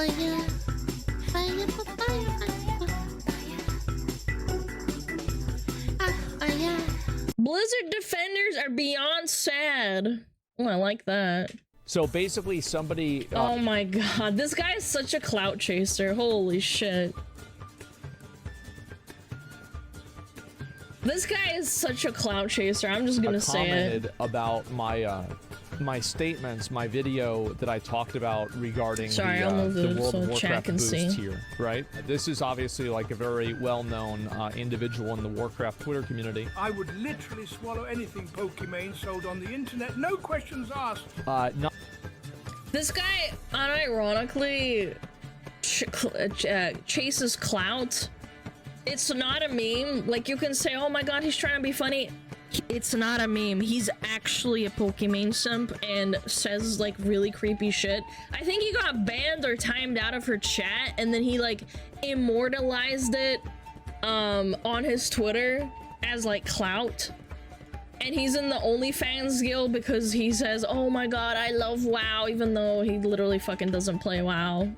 fire, fire, fire. Blizzard defenders are beyond sad. Oh, I like that. So basically somebody... oh my god, this guy is such a clout chaser. Holy shit. This guy is such a clout chaser. I'm just gonna say it. Commented about my my statements, my video that I talked about regarding the World of Warcraft boost here, right? This is obviously like a very well-known individual in the Warcraft Twitter community. I would literally swallow anything Pokimane sold on the internet, no questions asked. This guy unironically chases clout. It's not a meme. Like, you can say, oh my god, he's trying to be funny. It's not a meme. He's actually a Pokimane simp and says like really creepy shit. I think he got banned or timed out of her chat, and then he like immortalized it on his Twitter as like clout. And he's in the OnlyFans guild because he says, oh my god, I love WoW, even though he literally fucking doesn't play WoW.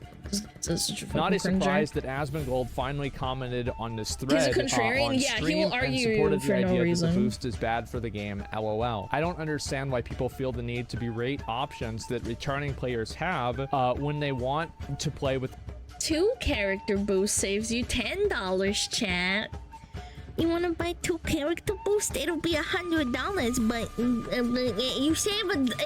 It's such a Not a cringer. surprise that Asmongold finally commented on this thread He's a contrarian. on Yeah, stream he will argue and supported for the no idea reason. that the boost is bad for the game, LOL. I don't understand why people feel the need to berate options that returning players have when they want to play with... 2 character boost saves you $10, chat. You want to buy 2 character boost? It'll be $100, but you save $10.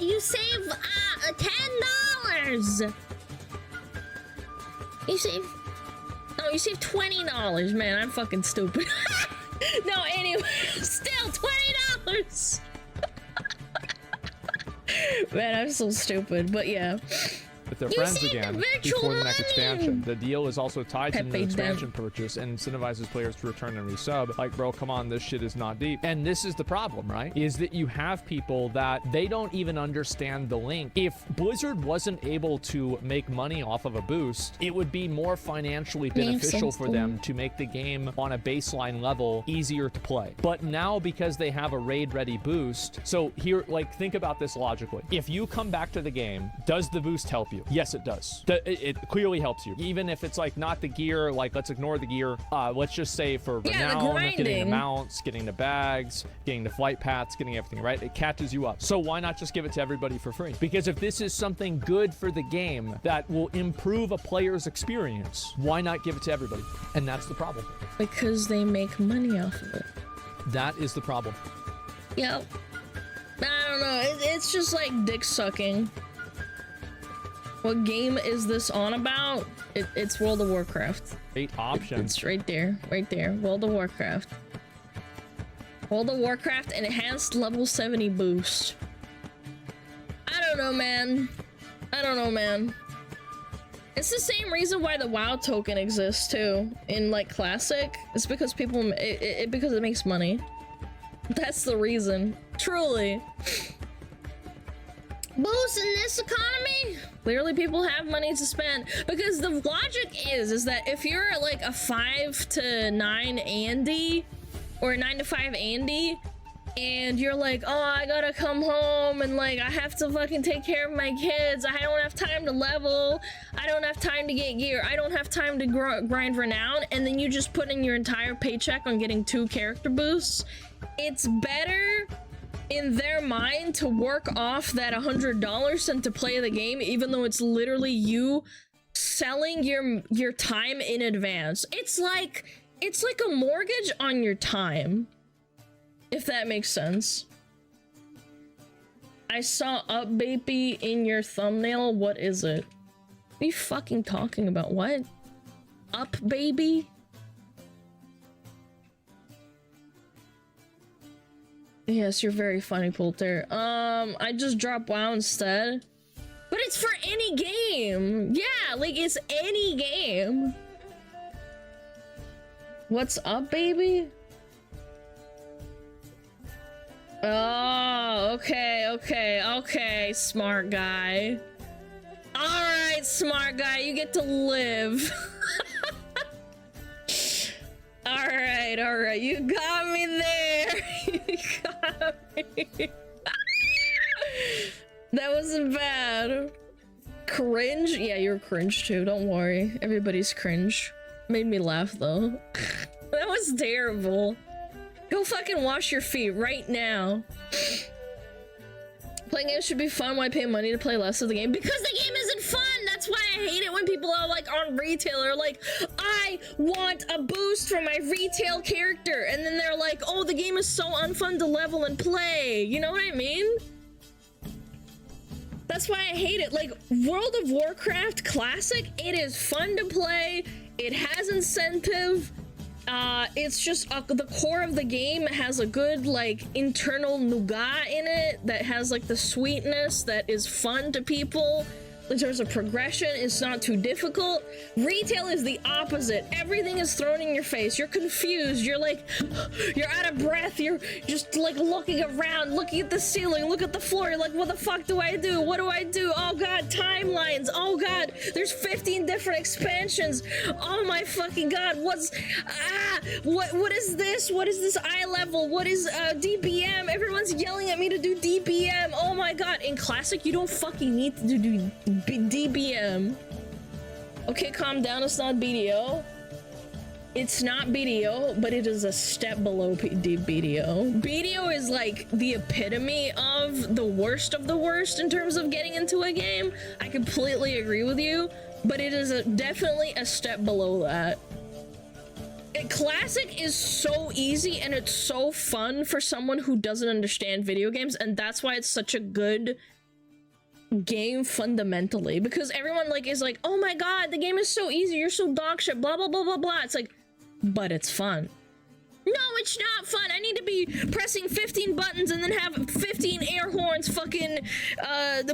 You save $20. Man, I'm fucking stupid. No, anyway, still $20. Man, I'm so stupid, but yeah. with their friends again before the next expansion. The deal is also tied to the new expansion purchase and incentivizes players to return and resub. Like, bro, come on, this shit is not deep. And this is the problem, right? Is that you have people that they don't even understand the link. If Blizzard wasn't able to make money off of a boost, it would be more financially beneficial for them to make the game on a baseline level easier to play. But now, because they have a raid-ready boost, so here, like, think about this logically. If you come back to the game, does the boost help you? Yes, it does. It clearly helps you. Even if it's like not the gear, like let's ignore the gear. Let's just say for renown, getting the mounts, getting the bags, getting the flight paths, getting everything, right? It catches you up. So why not just give it to everybody for free? Because if this is something good for the game that will improve a player's experience, why not give it to everybody? And that's the problem. Because they make money off of it. That is the problem. Yep. I don't know. It's just like dick sucking. What game is this on about? It's World of Warcraft. Great option. It's right there. Right there. World of Warcraft. World of Warcraft enhanced level 70 boost. I don't know, man. I don't know, man. It's the same reason why the WoW token exists, too. In, like, Classic. It's because people... because it makes money. That's the reason. Truly. Boost in this economy? Clearly people have money to spend, because the logic is that if you're like a 5 to 9 Andy or a 9 to 5 Andy and you're like, oh, I gotta come home and like I have to fucking take care of my kids, I don't have time to level, I don't have time to get gear, I don't have time to grind renown, and then you just put in your entire paycheck on getting 2 character boosts, it's better in their mind to work off that $100 than to play the game, even though it's literally you selling your time in advance. It's like a mortgage on your time, if that makes sense. I saw Up Baby in your thumbnail. What is it? What are you fucking talking about? What? Up Baby? Yes, you're very funny, Poulter. I just dropped WoW instead. But it's for any game! Yeah, like, it's any game! What's up, baby? Oh, okay, smart guy. Alright, smart guy, you get to live. Alright, you got me there. You got me. That wasn't bad. Cringe? Yeah, you're cringe too, don't worry. Everybody's cringe. Made me laugh though. That was terrible. Go fucking wash your feet right now. Playing games should be fun. Why pay money to play less of the game? Because the game isn't fun! That's why I hate it when people are like on retail or like, I want a boost for my retail character. And then they're like, oh, the game is so unfun to level and play. You know what I mean? That's why I hate it. Like, World of Warcraft Classic, it is fun to play. It has incentive. It's just the core of the game has a good like internal nougat in it that has like the sweetness that is fun to people. In terms of progression, it's not too difficult. Retail is the opposite. Everything is thrown in your face. You're confused. You're like, you're out of breath. You're just like looking around, looking at the ceiling, look at the floor. You're like, what the fuck do I do? What do I do? Oh god, timelines. Oh god, there's 15 different expansions. Oh my fucking god, what is this? What is this eye level? What is DBM? Everyone's yelling at me to do DBM. Oh my god, in Classic, you don't fucking need to do DBM. Okay, calm down, it's not BDO. It's not BDO, but it is a step below BDO. BDO is like the epitome of the worst in terms of getting into a game. I completely agree with you, but it is definitely a step below that. Classic is so easy and it's so fun for someone who doesn't understand video games, and that's why it's such a good game fundamentally, because everyone like is like, oh my god, the game is so easy, you're so dog shit, blah blah blah blah blah. It's like, but it's fun. No, it's not fun. I need to be pressing 15 buttons and then have 15 air horns fucking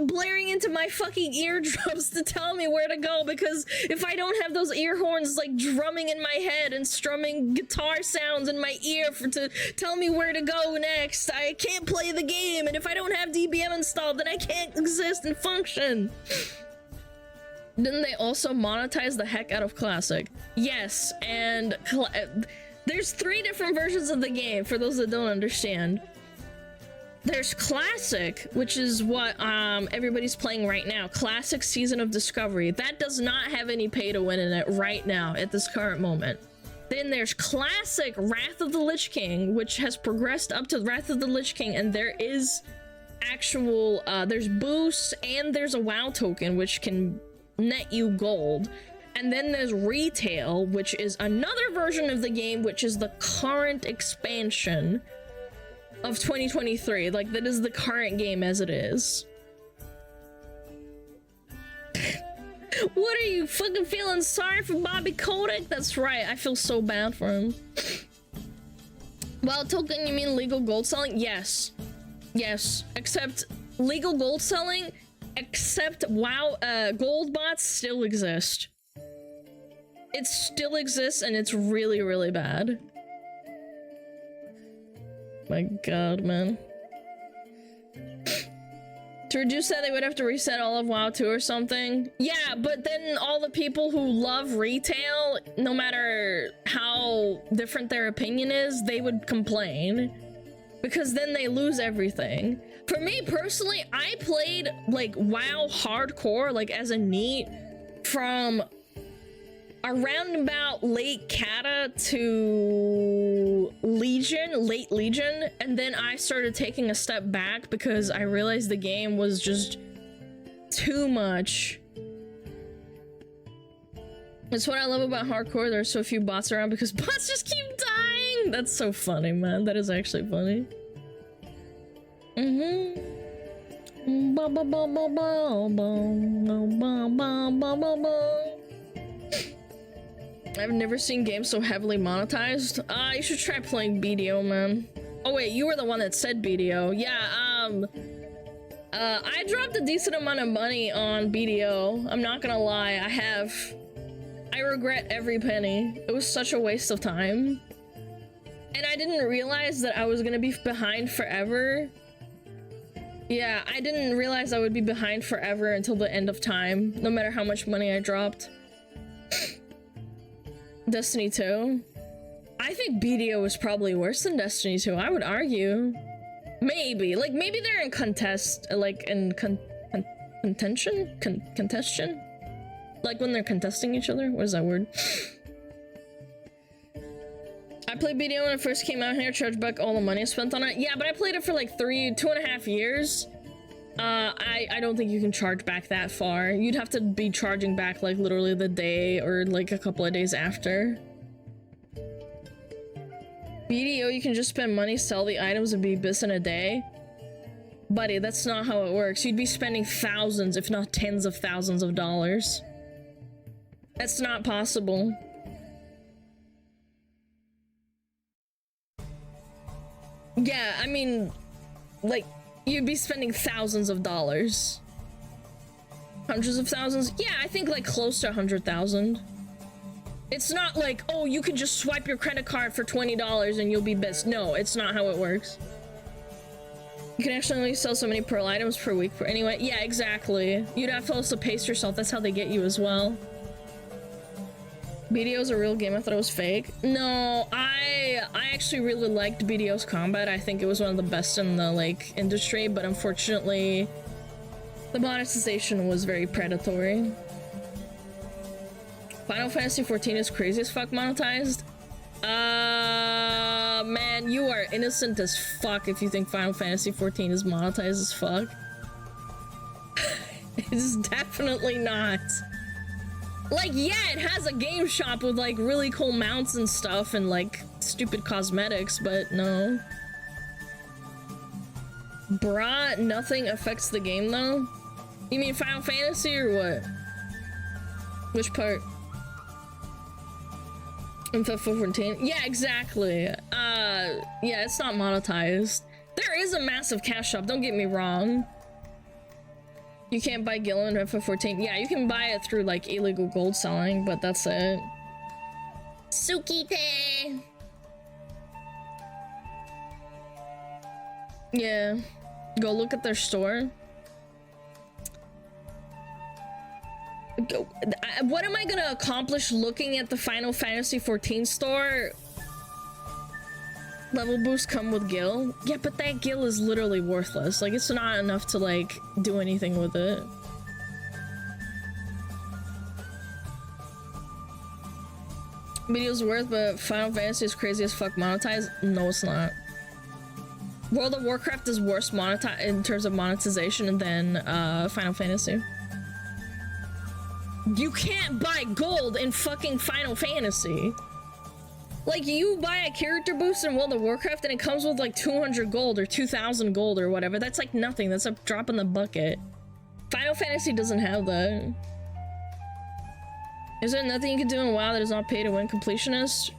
blaring into my fucking eardrums to tell me where to go, because if I don't have those ear horns like drumming in my head and strumming guitar sounds in my ear to tell me where to go next, I can't play the game. And if I don't have DBM installed, then I can't exist and function. Didn't they also monetize the heck out of Classic? Yes, and there's 3 different versions of the game, for those that don't understand. There's Classic, which is what everybody's playing right now. Classic Season of Discovery. That does not have any pay to win in it right now, at this current moment. Then there's Classic Wrath of the Lich King, which has progressed up to Wrath of the Lich King, and there is actual, there's boosts, and there's a WoW token, which can net you gold. And then there's Retail, which is another version of the game, which is the current expansion of 2023. Like, that is the current game as it is. What are you, fucking feeling sorry for Bobby Kotick? That's right, I feel so bad for him. Well, token, you mean legal gold selling? Yes. Yes, except legal gold selling, except WoW, gold bots still exist. It still exists, and it's really, really bad. My god, man. To reduce that, they would have to reset all of WoW 2 or something. Yeah, but then all the people who love retail, no matter how different their opinion is, they would complain. Because then they lose everything. For me, personally, I played, like, WoW hardcore, like, as a NEET, from around about late Cata to Legion, late Legion, and then I started taking a step back because I realized the game was just too much. That's what I love about hardcore. There's so few bots around because bots just keep dying. That's so funny, man. That is actually funny. I've never seen games so heavily monetized. You should try playing BDO, man. Oh wait, you were the one that said BDO. Yeah, I dropped a decent amount of money on BDO. I'm not gonna lie, I regret every penny. It was such a waste of time. And I didn't realize that I was gonna be behind forever. Yeah, I didn't realize I would be behind forever until the end of time, no matter how much money I dropped. Destiny 2? I think BDO is probably worse than Destiny 2, I would argue. Maybe. Like, maybe they're in contest, like, in Contention? Like when they're contesting each other? What is that word? I played BDO when it first came out here, charged back all the money I spent on it. Yeah, but I played it for like 2.5 years. I don't think you can charge back that far. You'd have to be charging back like literally the day or like a couple of days after. BDO, you can just spend money, sell the items, and be bis in a day. Buddy, that's not how it works. You'd be spending thousands, if not tens of thousands of dollars. That's not possible. Yeah, I mean, like, you'd be spending thousands of dollars. Hundreds of thousands? Yeah, I think like close to 100,000. It's not like, oh, you can just swipe your credit card for $20 and you'll be bis. No, it's not how it works. You can actually only sell so many pearl items per week. Anyway, yeah, exactly. You'd have to also pace yourself. That's how they get you as well. BDO's a real game. I thought it was fake. No, I actually really liked BDO's combat. I think it was one of the best in the like industry, but unfortunately the monetization was very predatory. Final Fantasy 14 is crazy as fuck monetized. Man, you are innocent as fuck if you think Final Fantasy 14 is monetized as fuck. It's definitely not. Like, yeah, it has a game shop with like really cool mounts and stuff and like stupid cosmetics, but no. Bruh, nothing affects the game though? You mean Final Fantasy or what? Which part? In FIFA 14? Yeah, exactly. Yeah, it's not monetized. There is a massive cash shop, don't get me wrong. You can't buy Gil in FIFA 14. Yeah, you can buy it through like illegal gold selling, but that's it. Tsukite! Yeah. Go look at their store. What am I gonna accomplish looking at the Final Fantasy 14 store? Level boosts come with Gil? Yeah, but that Gil is literally worthless. Like, it's not enough to, like, do anything with it. Video's worth, but Final Fantasy is crazy as fuck monetized? No, it's not. World of Warcraft is worse in terms of monetization than Final Fantasy. You can't buy gold in fucking Final Fantasy. Like, you buy a character boost in World of Warcraft and it comes with like 200 gold or 2,000 gold or whatever. That's like nothing. That's a drop in the bucket. Final Fantasy doesn't have that. Is there nothing you can do in WoW that is not pay to win completionist?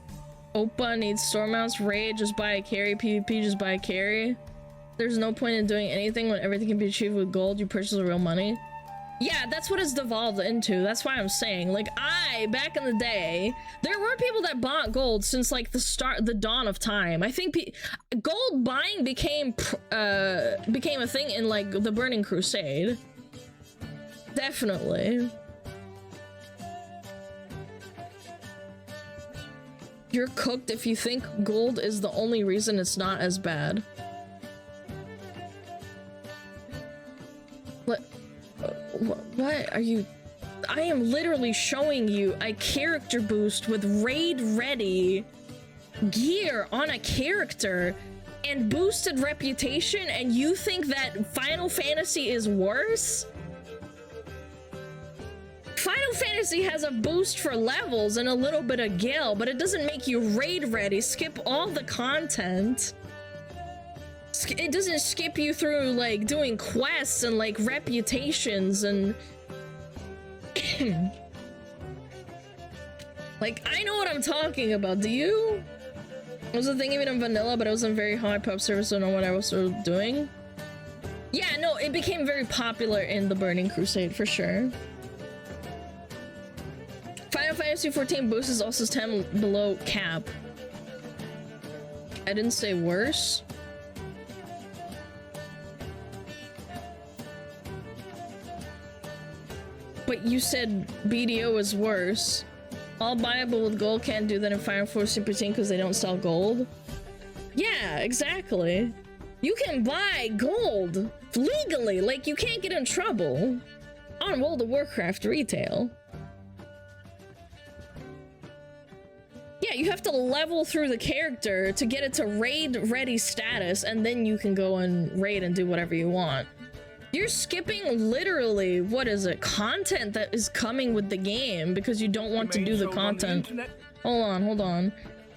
Oppa needs store mounts. Raid, just buy a carry. PvP, just buy a carry. There's no point in doing anything when everything can be achieved with gold. You purchase with real money. Yeah, that's what it's devolved into. That's why I'm saying, like, back in the day, there were people that bought gold since, like, the dawn of time. I think gold buying became a thing in, like, the Burning Crusade. Definitely. You're cooked if you think gold is the only reason it's not as bad. What are you? I am literally showing you a character boost with raid ready gear on a character and boosted reputation, and you think that Final Fantasy is worse? Final Fantasy has a boost for levels and a little bit of Gil, but it doesn't make you raid ready. Skip all the content. It doesn't skip you through, like, doing quests and, like, reputations and... Like, I know what I'm talking about, do you? It was a thing even in vanilla, but it wasn't very high pub service, so I don't know what I was sort of doing. Yeah, no, it became very popular in the Burning Crusade, for sure. Final Fantasy 14 boost is also 10 below cap. I didn't say worse. But you said BDO is worse. All buyable with gold can't do that in Final Fantasy 14 because they don't sell gold. Yeah, exactly. You can buy gold legally, like you can't get in trouble. on World of Warcraft retail. Yeah, you have to level through the character to get it to raid ready status, and then you can go and raid and do whatever you want. You're skipping literally, what is it, content that is coming with the game because you don't want to do the content. Hold on.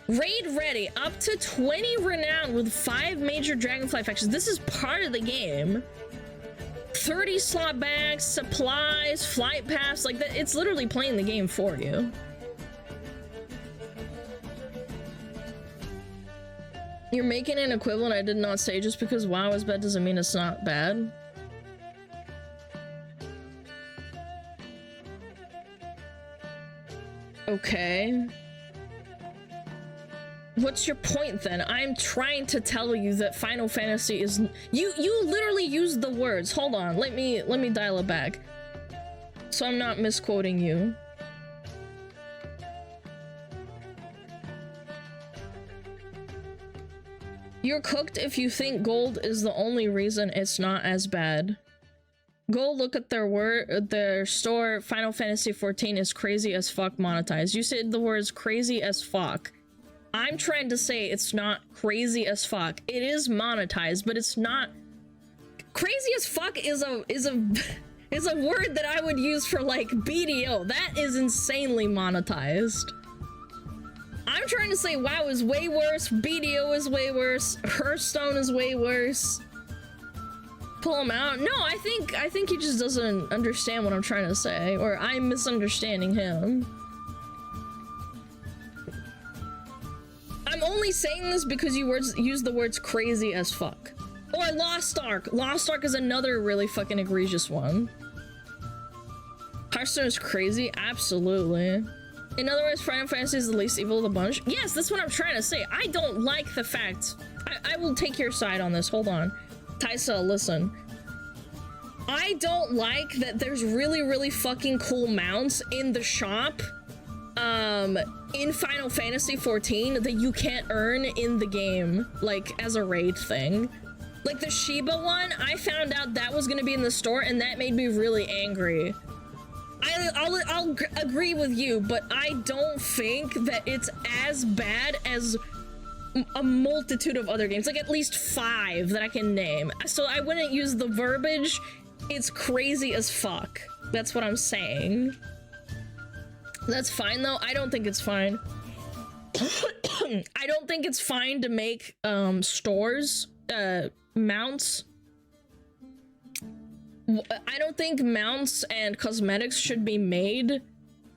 Raid ready, up to 20 renown with 5 major dragonfly factions. This is part of the game. 30 slot bags, supplies, flight pass, like that. It's literally playing the game for you. You're making an equivalent I did not say. Just because WoW is bad doesn't mean it's not bad. Okay. What's your point then? I'm trying to tell you that Final Fantasy is... You literally used the words. Hold on, let me dial it back. So I'm not misquoting you. You're cooked if you think gold is the only reason it's not as bad. Go look at their store. Final Fantasy 14 is crazy as fuck monetized. You said the words crazy as fuck. I'm trying to say it's not crazy as fuck. It is monetized, but it's not... Crazy as fuck is a word that I would use for like BDO. That is insanely monetized. I'm trying to say WoW is way worse, BDO is way worse, Hearthstone is way worse. Pull him out? No, I think he just doesn't understand what I'm trying to say, or I'm misunderstanding him. I'm only saying this because you use the words crazy as fuck. Or Lost Ark. Lost Ark is another really fucking egregious one. Hearthstone is crazy? Absolutely. In other words, Final Fantasy is the least evil of the bunch? Yes, that's what I'm trying to say. I don't like the fact... I will take your side on this. Hold on. Tysa, listen. I don't like that there's really, really fucking cool mounts in the shop in Final Fantasy 14 that you can't earn in the game, like, as a raid thing. Like, the Shiba one, I found out that was gonna be in the store, and that made me really angry. I'll agree with you, but I don't think that it's as bad as a multitude of other games, like at least 5 that I can name. So I wouldn't use the verbiage, it's crazy as fuck. That's what I'm saying. That's fine though. I don't think it's fine. I don't think it's fine to make stores, mounts. I don't think mounts and cosmetics should be made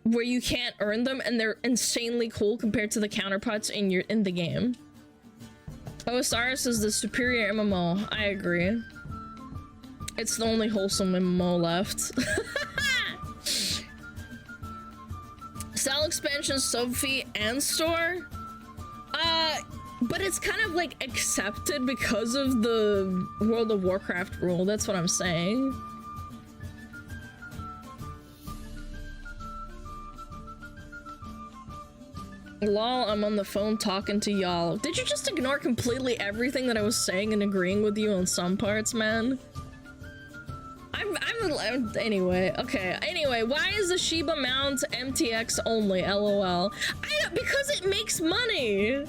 where you can't earn them and they're insanely cool compared to the counterparts in the game. Osiris is the superior MMO. I agree. It's the only wholesome MMO left. Sell expansion, sub fee, and store? But it's kind of like accepted because of the World of Warcraft rule. That's what I'm saying. Lol, I'm on the phone talking to y'all. Did you just ignore completely everything that I was saying and agreeing with you on some parts, man? Anyway, okay. Anyway, why is the Shiba mount MTX only? LOL. Because it makes money.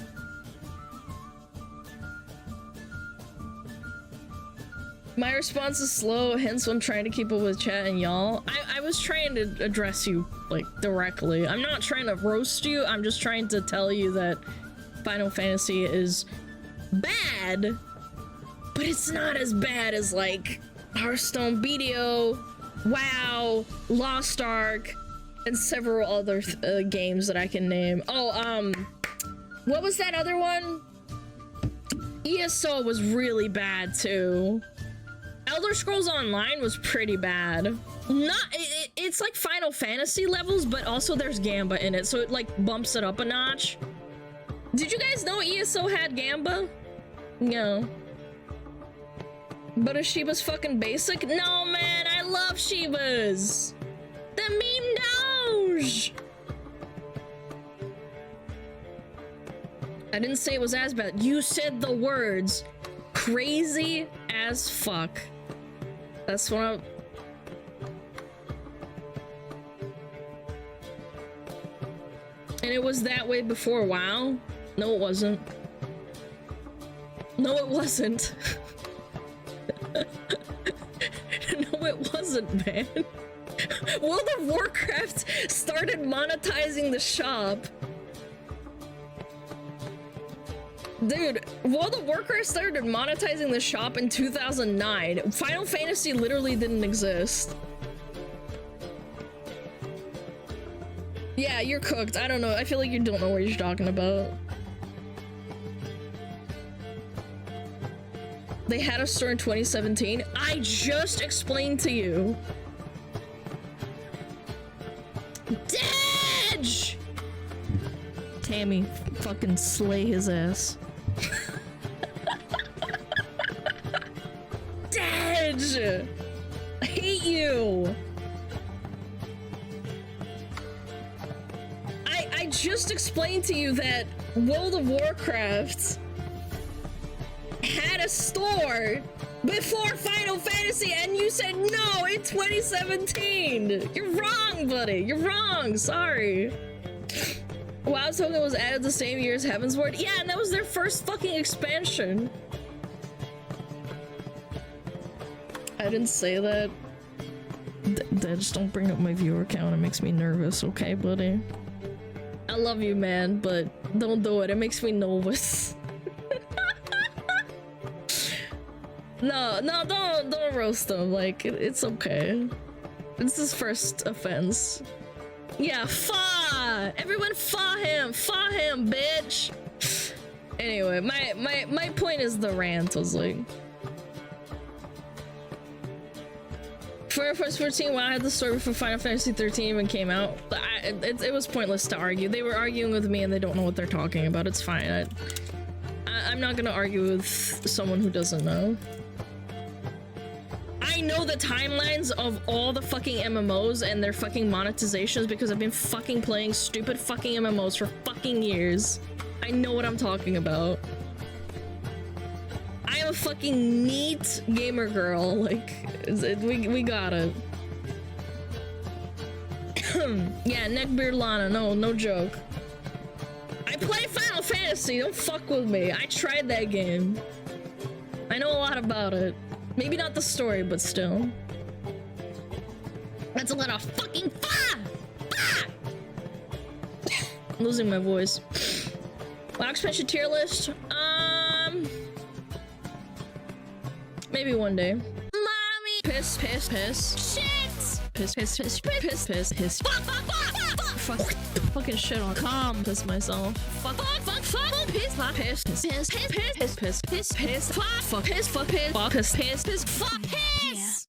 My response is slow, hence I'm trying to keep up with chat and y'all. I was trying to address you, like, directly. I'm not trying to roast you, I'm just trying to tell you that Final Fantasy is bad, but it's not as bad as, like, Hearthstone, BDO, WoW, Lost Ark, and several other games that I can name. Oh, what was that other one? ESO was really bad, too. Elder Scrolls Online was pretty bad. It's like Final Fantasy levels, but also there's Gamba in it, so it like bumps it up a notch. Did you guys know ESO had Gamba? No. But a Shiba's fucking basic? No, man, I love Shibas! The meme Doge! I didn't say it was as bad. You said the words crazy as fuck. That's what And it was that way before WoW? No, it wasn't. No, it wasn't. No, it wasn't, man. World of Warcraft started monetizing the shop. Dude, World of Warcraft started monetizing the shop in 2009. Final Fantasy literally didn't exist. Yeah, you're cooked. I don't know. I feel like you don't know what you're talking about. They had a store in 2017. I just explained to you. Dedge! Tammy, fucking slay his ass. Dedge! I hate you. I just explained to you that World of Warcraft had a store before Final Fantasy, and you said no in 2017. You're wrong, buddy. You're wrong. Sorry. WoW Token was added the same year as Heavensward. Yeah, and that was their first fucking expansion. I didn't say that. Just don't bring up my viewer count. It makes me nervous, okay, buddy? I love you, man, but don't do it. It makes me nervous. No, don't roast him. Like, it's okay. It's his first offense. Yeah, fa! Everyone fa him, bitch! Anyway, my point is the rant was like... Final Fantasy 14, WoW had the story before Final Fantasy 13 even came out. It was pointless to argue. They were arguing with me and they don't know what they're talking about. It's fine. I'm not gonna argue with someone who doesn't know. I know the timelines of all the fucking MMOs and their fucking monetizations because I've been fucking playing stupid fucking MMOs for fucking years. I know what I'm talking about. I am a fucking neat gamer girl. Like, we got it. Yeah, neckbeard Lana. No joke. I play Final Fantasy. Don't fuck with me. I tried that game. I know a lot about it. Maybe not the story, but still. That's a lot of fucking fun! I'm losing my voice. WoW expansion tier list? Maybe one day. Mommy! Piss. Shit! Piss. Fuck. Fucking shit on. Piss myself. Fuck. Piss. Fuck. Piss.